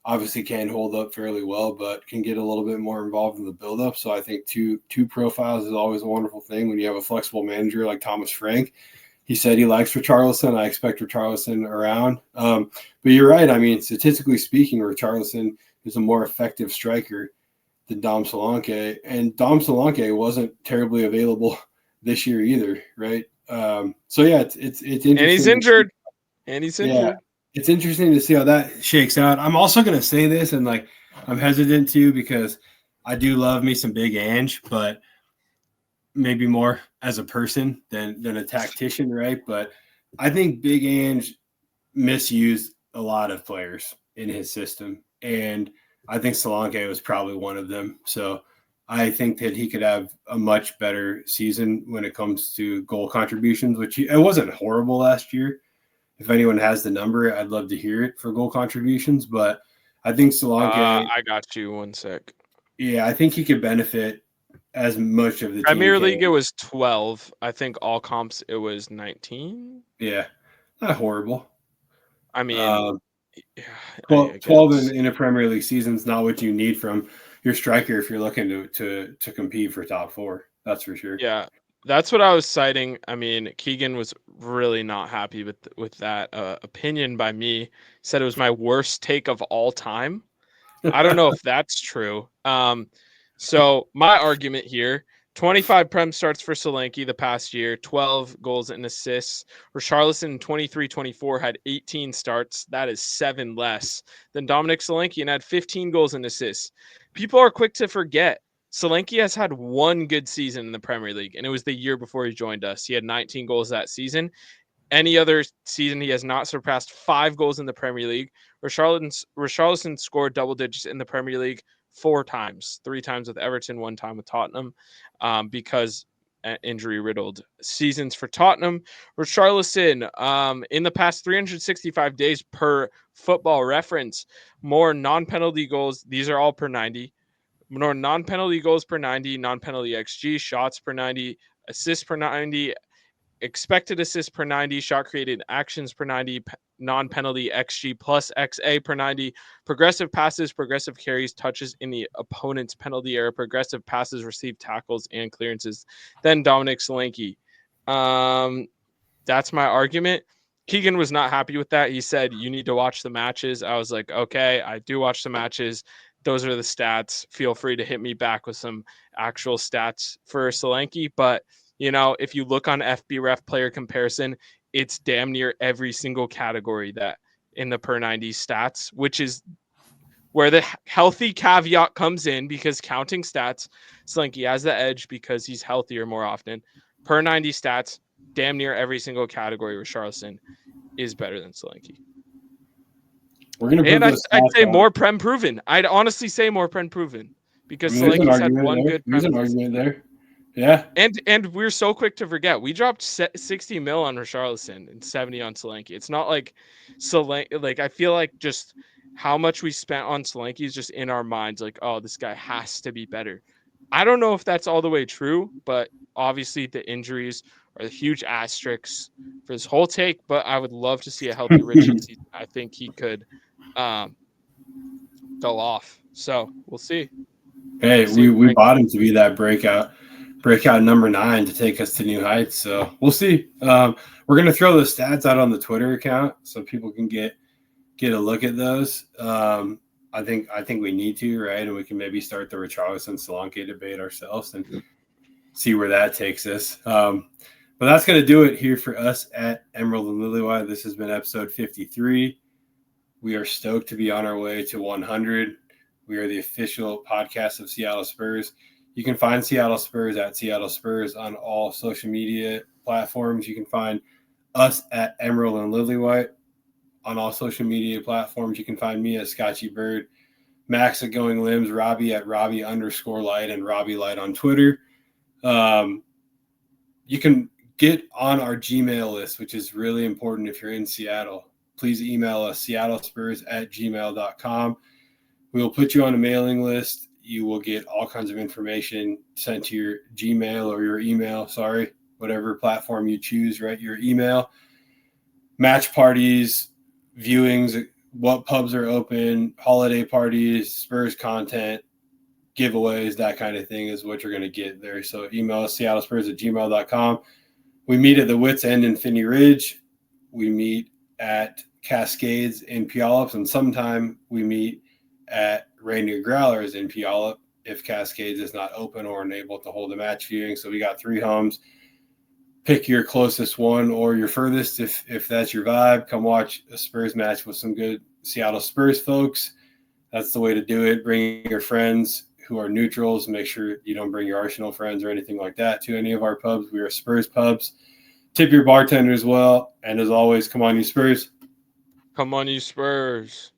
obviously can hold up fairly well, but can get a little bit more involved in the build-up. So I think two profiles is always a wonderful thing when you have a flexible manager like Thomas Frank. He said he likes Richarlison. I expect Richarlison around. But you're right. I mean, statistically speaking, Richarlison is a more effective striker than Dom Solanke. And Dom Solanke wasn't terribly available this year either, right? So, yeah, it's interesting. And he's injured. Yeah, it's interesting to see how that shakes out. I'm also going to say this, and, I'm hesitant to because I do love me some Big Ange, but maybe more as a person than a tactician, right? But I think Big Ange misused a lot of players in his system, and I think Solanke was probably one of them. So I think that he could have a much better season when it comes to goal contributions, which it wasn't horrible last year. If anyone has the number, I'd love to hear it for goal contributions. But I think Solanke. I got you. 1 sec. Yeah, I think he could benefit as much of the Premier League. It was 12. I think all comps it was 19. Yeah, not horrible. I mean, 12 in a Premier League season is not what you need from your striker if you're looking to compete for top four. That's for sure. Yeah, that's what I was citing. I mean, Keegan was really not happy with that opinion by me. Said it was my worst take of all time. I don't know if that's true. So my argument here: 25 Prem starts for Solanke the past year, 12 goals and assists. Richarlison in 23-24 had 18 starts. That is 7 less than Dominic Solanke and had 15 goals and assists. People are quick to forget Solanke has had one good season in the Premier League, and it was the year before he joined us. He had 19 goals that season. Any other season, he has not surpassed 5 goals in the Premier League. Richarlison scored double digits in the Premier League 4 times, 3 times with Everton, 1 time with Tottenham, because injury-riddled seasons for Tottenham. Richarlison, in the past 365 days per Football Reference, more non-penalty goals. These are all per 90. More non-penalty goals per 90, non-penalty XG, shots per 90, assists per 90, expected assists per 90, shot created actions per 90, non-penalty XG plus XA per 90, progressive passes, progressive carries, touches in the opponent's penalty area, progressive passes, received tackles, and clearances than Dominic Solanke. That's my argument. Keegan was not happy with that. He said, you need to watch the matches. I was like, okay, I do watch the matches. Those are the stats. Feel free to hit me back with some actual stats for Solanke. But, if you look on FBref player comparison, it's damn near every single category that in the per 90 stats, which is where the healthy caveat comes in, because counting stats, Solanke has the edge because he's healthier more often. Per 90 stats, damn near every single category with Richarlison is better than Solanke. And I'd say more Prem proven. I'd honestly say more Prem proven, because Solanke's had one good There's an argument there. Yeah. And we're so quick to forget. We dropped 60 mil on Richarlison and 70 on Solanke. It's not like Solanke, like, I feel like just how much we spent on Solanke is just in our minds, like, oh, this guy has to be better. I don't know if that's all the way true, but obviously the injuries are the huge asterisks for this whole take. But I would love to see a healthy Richie season. I think he could go off. So we'll see. Hey, we bought him to be that breakout number 9 to take us to new heights. So we'll see. We're gonna throw the stats out on the Twitter account so people can get a look at those. I think we need to, right? And we can maybe start the Richarlison Solanke debate ourselves and see where that takes us. But that's gonna do it here for us at Emerald and Lilywhite. This has been episode 53. We are stoked to be on our way to 100. We are the official podcast of Seattle Spurs. You can find Seattle Spurs at Seattle Spurs on all social media platforms. You can find us at Emerald and Lilywhite on all social media platforms. You can find me at Scotchy Bird, Max at Going Limbs, Robbie at Robbie_Light, and Robbie Light on Twitter. You can get on our Gmail list, which is really important if you're in Seattle. Please email us, seattlespurs@gmail.com. We will put you on a mailing list. You will get all kinds of information sent to your Gmail or your email, whatever platform you choose, right? Your email, match parties, viewings, what pubs are open, holiday parties, Spurs content, giveaways, that kind of thing is what you're going to get there. So email us, seattlespurs@gmail.com. We meet at the Wits End in Finney Ridge. We meet at Cascades in Puyallup, and sometime we meet at Rainier Growlers in Puyallup if Cascades is not open or unable to hold a match viewing. So we got 3 homes. Pick your closest one or your furthest if that's your vibe. Come watch a Spurs match with some good Seattle Spurs folks. That's the way to do it. Bring your friends who are neutrals. Make sure you don't bring your Arsenal friends or anything like that to any of our pubs. We are Spurs pubs. Tip your bartender as well. And as always, come on, you Spurs. Come on, you Spurs.